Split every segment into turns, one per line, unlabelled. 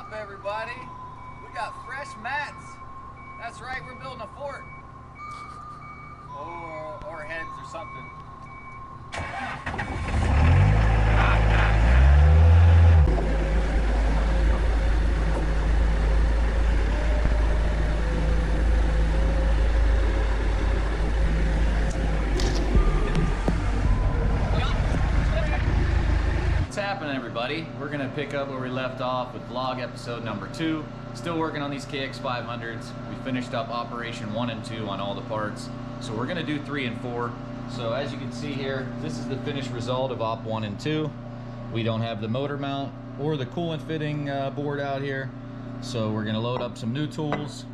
up, everybody? We got fresh mats. That's right, we're building a fort. Or heads or something. What's happening, everybody? We're gonna pick up where we left off with vlog episode number 2. Still working on these KX500s. We finished up operation 1 and 2 on all the parts. So we're gonna do 3 and 4. So as you can see here, this is the finished result of op 1 and 2. We don't have the motor mount or the coolant fitting board out here. So we're gonna load up some new tools,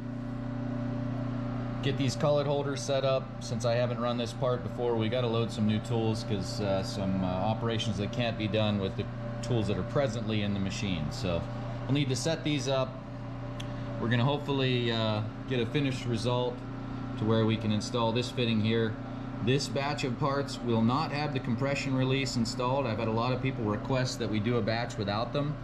get these cullet holders set up. Since I haven't run this part before, we gotta load some new tools because some operations that can't be done with the tools that are presently in the machine. So we'll need to set these up. We're gonna hopefully get a finished result to where we can install this fitting here. This batch of parts will not have the compression release installed. I've had a lot of people request that we do a batch without them.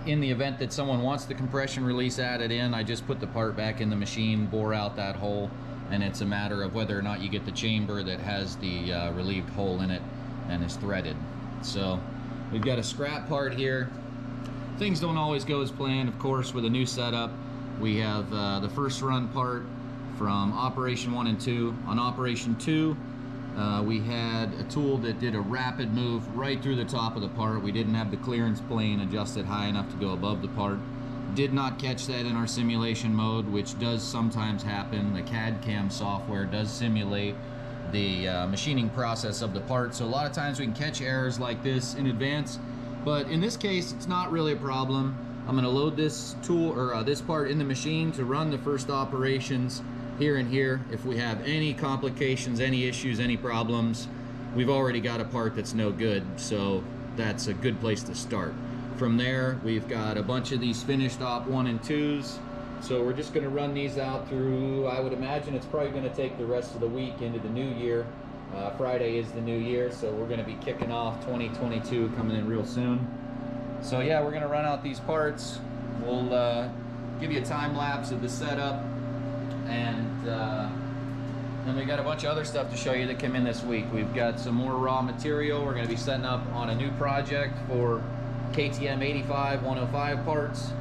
In the event that someone wants the compression release added in, I just put the part back in the machine, bore out that hole, and it's a matter of whether or not you get the chamber that has the relieved hole in it and is threaded. So we've got a scrap part here. Things don't always go as planned, of course, with a new setup. We have the first run part from operation 1 and 2. On operation 2, we had a tool that did a rapid move right through the top of the part. We didn't have the clearance plane adjusted high enough to go above the part. Did not catch that in our simulation mode, which does sometimes happen. The CAD CAM software does simulate the machining process of the part, so a lot of times we can catch errors like this in advance. But in this case, it's not really a problem. I'm going to load this tool or this part in the machine to run the first operations here and here. If we have any complications, any issues, any problems, we've already got a part that's no good, so that's a good place to start. From there, we've got a bunch of these finished op 1 and 2s, so we're just going to run these out through, I would imagine it's probably going to take the rest of the week into the new year. Friday is the new year, so we're going to be kicking off 2022 coming in real soon. So yeah, we're going to run out these parts. We'll give you a time lapse of the setup, and then we got a bunch of other stuff to show you that came in this week. We've got some more raw material. We're going to be setting up on a new project for KTM 85-105 parts,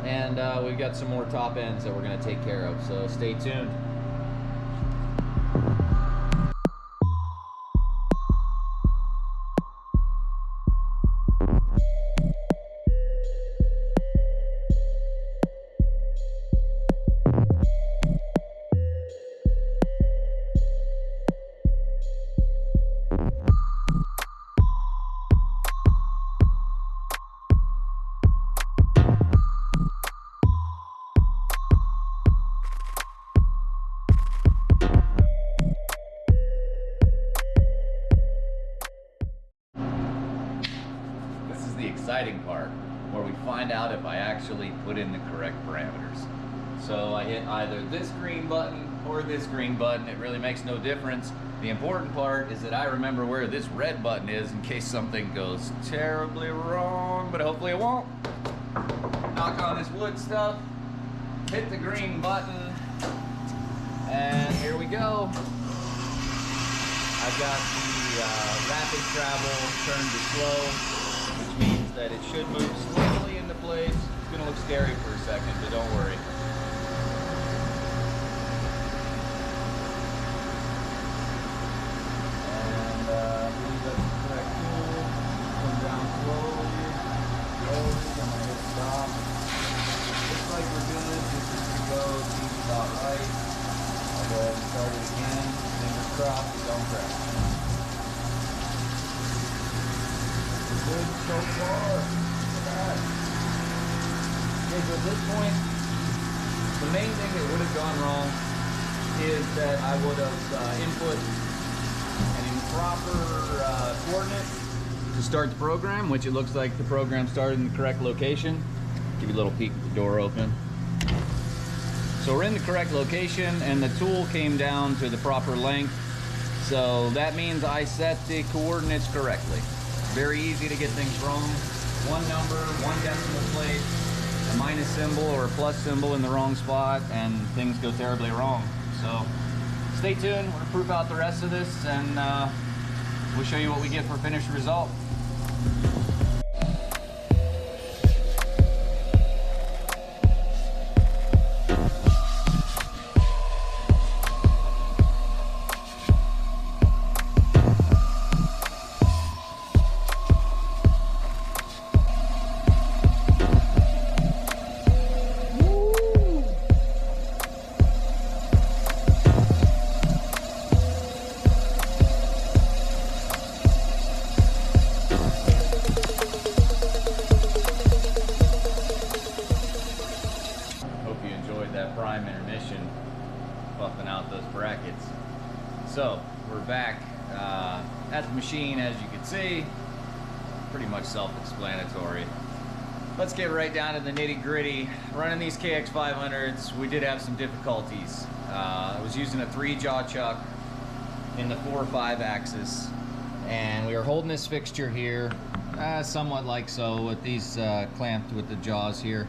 and we've got some more top ends that we're going to take care of, so stay tuned. Exciting part where we find out if I actually put in the correct parameters. So I hit either this green button or this green button. It really makes no difference. The important part is that I remember where this red button is in case something goes terribly wrong, but hopefully it won't. Knock on this wood stuff, hit the green button, and here we go. I've got the rapid travel turned to slow, which means that it should move slowly into place. It's going to look scary for a second, but don't worry. And I believe that's the correct tool. Come down slowly. Slowly. I'm going to hit stop. Looks like we're good. Just as we go, seems about right. I'll go ahead and start it again. Fingers crossed, don't crash. Good so far. Okay, so at this point, the main thing that would have gone wrong is that I would have input an improper coordinate to start the program, which it looks like the program started in the correct location. Give you a little peek with the door open. So we're in the correct location, and the tool came down to the proper length. So that means I set the coordinates correctly. Very easy to get things wrong. One number, one decimal place, minus symbol or a plus symbol in the wrong spot and things go terribly wrong. So stay tuned, we're gonna proof out the rest of this, and we'll show you what we get for a finished result. Prime intermission, buffing out those brackets. So we're back at the machine, as you can see. Pretty much self-explanatory. Let's get right down to the nitty-gritty. Running these KX500s, we did have some difficulties. I was using a 3-jaw chuck in the 4 or 5 axis, and we were holding this fixture here, somewhat like so, with these clamped with the jaws here.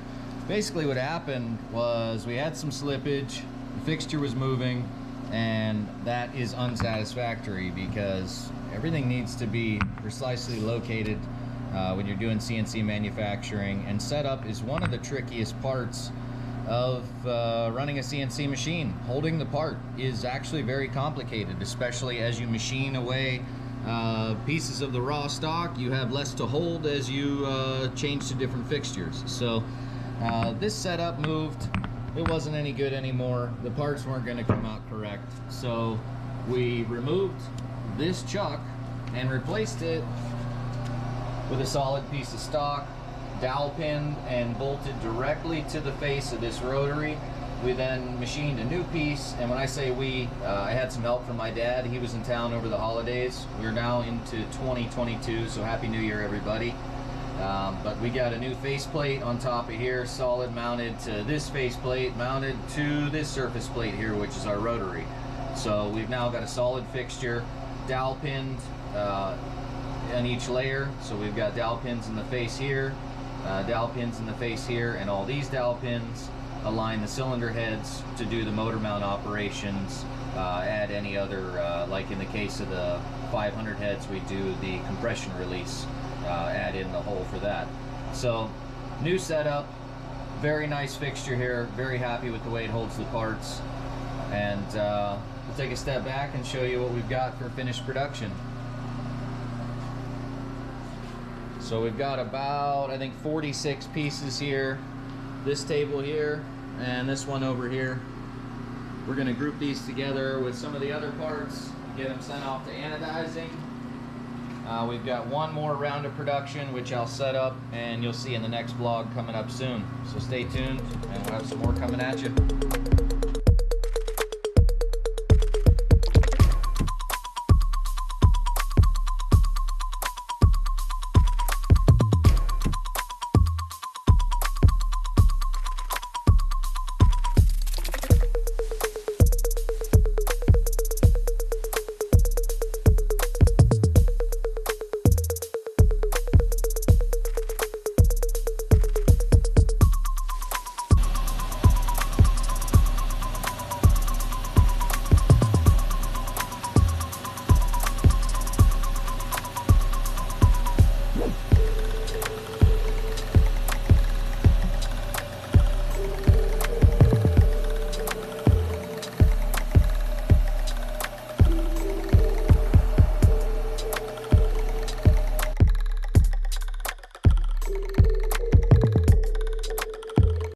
Basically what happened was we had some slippage, the fixture was moving, and that is unsatisfactory because everything needs to be precisely located when you're doing CNC manufacturing, and setup is one of the trickiest parts of running a CNC machine. Holding the part is actually very complicated, especially as you machine away pieces of the raw stock. You have less to hold as you change to different fixtures. So this setup moved, it wasn't any good anymore, the parts weren't going to come out correct, so we removed this chuck and replaced it with a solid piece of stock, dowel pinned and bolted directly to the face of this rotary. We then machined a new piece, and when I say we, I had some help from my dad. He was in town over the holidays. We're now into 2022, so Happy New Year, everybody. But we got a new faceplate on top of here, solid mounted to this faceplate, mounted to this surface plate here, which is our rotary. So we've now got a solid fixture, dowel pinned on each layer. So we've got dowel pins in the face here, dowel pins in the face here, and all these dowel pins align the cylinder heads to do the motor mount operations. Add any other, like in the case of the 500 heads, we do the compression release. Add in the hole for that. So new setup, very nice fixture here, very happy with the way it holds the parts, and we'll take a step back and show you what we've got for finished production. So we've got about, I think, 46 pieces here, this table here and this one over here. We're going to group these together with some of the other parts, get them sent off to anodizing. We've got one more round of production, which I'll set up and you'll see in the next vlog coming up soon. So stay tuned, and we'll have some more coming at you.